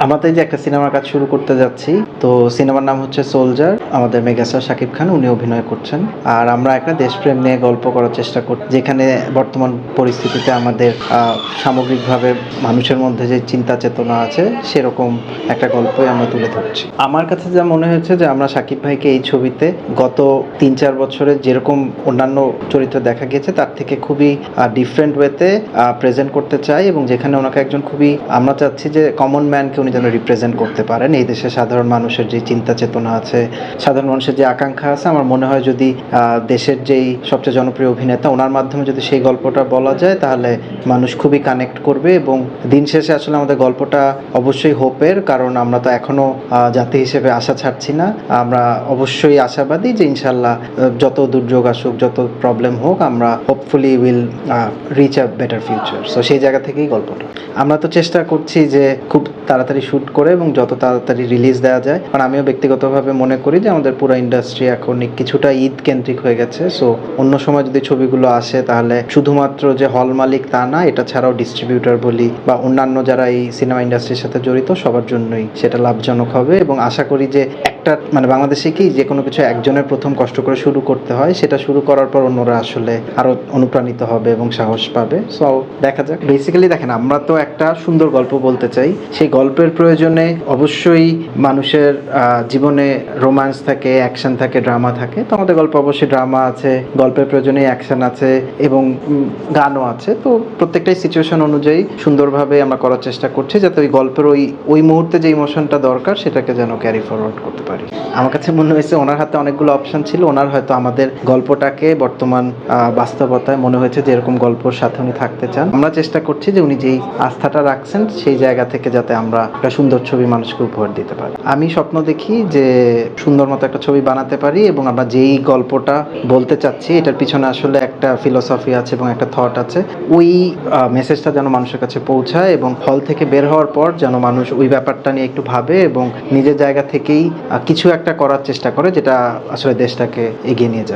আমাদের যে একটা সিনেমার কাজ শুরু করতে যাচ্ছি, তো সিনেমার নাম হচ্ছে সোলজার। আমাদের মেগাস্টার শাকিব খান উনি অভিনয় করছেন। আর আমরা একটা দেশপ্রেম নিয়ে গল্প করার চেষ্টা করি, যেখানে বর্তমান পরিস্থিতিতে আমাদের সামগ্রিকভাবে মানুষের মধ্যে যে চিন্তা চেতনা আছে সেরকম একটা গল্পই আমরা তুলে ধরছি। আমার কাছে যা মনে হয়েছে যে আমরা শাকিব ভাইকে এই ছবিতে গত 3-4 বছরে যেরকম অন্যান্য চরিত্রে দেখা গিয়েছে তার থেকে খুবই ডিফারেন্ট ওয়েতে প্রেজেন্ট করতে চাই, এবং যেখানে ওনাকে একজন খুবই, আমরা চাচ্ছি যে কমন ম্যানকে উনি যেন রিপ্রেজেন্ট করতে পারেন। এই দেশে সাধারণ মানুষের যে চিন্তা চেতনা আছে, সাধারণ মানুষের যে আকাঙ্ক্ষা আছে, আমার মনে হয় যদি দেশের যেই সবচেয়ে জনপ্রিয় অভিনেতা ওনার মাধ্যমে যদি সেই গল্পটা বলা যায় তাহলে মানুষ খুবই কানেক্ট করবে। এবং দিন শেষে আসলে আমাদের গল্পটা অবশ্যই হোপের, কারণ আমরা তো এখনও জাতি হিসেবে আশা ছাড়ছি না। আমরা অবশ্যই আশাবাদী যে ইনশাল্লাহ যত দুর্যোগ আসুক, যত প্রবলেম হোক, আমরা hopefully will reach a better future. So সেই জায়গা থেকেই গল্পটা আমরা তো চেষ্টা করছি যে খুব তাড়াতাড়ি শ্যুট করে এবং যত তাড়াতাড়ি রিলিজ দেওয়া যায়, কারণ আমিও ব্যক্তিগতভাবে মনে করি যে আমাদের পুরো ইন্ডাস্ট্রি এখন কিছুটা ঈদ কেন্দ্রিক হয়ে গেছে। সো অন্য সময় যদি ছবিগুলো আসে তাহলে শুধুমাত্র যে হল মালিক তা না, এটা ছাড়াও ডিস্ট্রিবিউটর বলি বা অন্যান্য যারা এই সিনেমা ইন্ডাস্ট্রির সাথে জড়িত সবার জন্যই সেটা লাভজনক হবে। এবং আশা করি যে একটা বাংলাদেশে কি যে কোনো কিছু একজনের প্রথম কষ্ট করে শুরু করতে হয়, সেটা শুরু করার পর অন্যরা আসলে আরও অনুপ্রাণিত হবে এবং সাহস পাবে। সো দেখা যাক। বেসিক্যালি দেখেন, আমরা তো একটা সুন্দর গল্প বলতে চাই, সেই গল্পের প্রয়োজনে অবশ্যই মানুষের জীবনে রোম্যান্স থাকে, অ্যাকশন থাকে, ড্রামা থাকে। তো আমাদের গল্প অবশ্যই ড্রামা আছে, গল্পের প্রয়োজনে অ্যাকশন আছে এবং গানও আছে। তো প্রত্যেকটাই সিচুয়েশন অনুযায়ী সুন্দরভাবে আমরা করার চেষ্টা করছি, যাতে ওই গল্পের ওই মুহূর্তে যে ইমোশনটা দরকার সেটাকে যেন ক্যারি ফরওয়ার্ড করতে পারি। আমার কাছে মনে হয়েছে ওনার হাতে অনেকগুলো অপশন ছিল, ওনার হয়তো আমাদের গল্পটাকে বর্তমান বাস্তবতায় মনে হয়েছে যে এরকম গল্পর সাথে উনি থাকতে চান। আমরা চেষ্টা করছি যে উনি যেই আস্থাটা রাখছেন সেই জায়গা থেকে যাতে আমরা একটা সুন্দর ছবি মানুষকে উপহার দিতে পারি। আমি স্বপ্ন দেখি যে সুন্দর মতো একটা ছবি বানাতে পারি, এবং আমরা যেই গল্পটা বলতে চাচ্ছি এটার পিছনে আসলে একটা ফিলোসফি আছে এবং একটা থট আছে। ওই মেসেজটা যেন মানুষের কাছে পৌঁছায় এবং হল থেকে বের হওয়ার পর যেন মানুষ ওই ব্যাপারটা নিয়ে একটু ভাবে এবং নিজের জায়গা থেকেই কিছু একটা করার চেষ্টা করে, যেটা আসলে দেশটাকে এগিয়ে নিয়ে যাবে।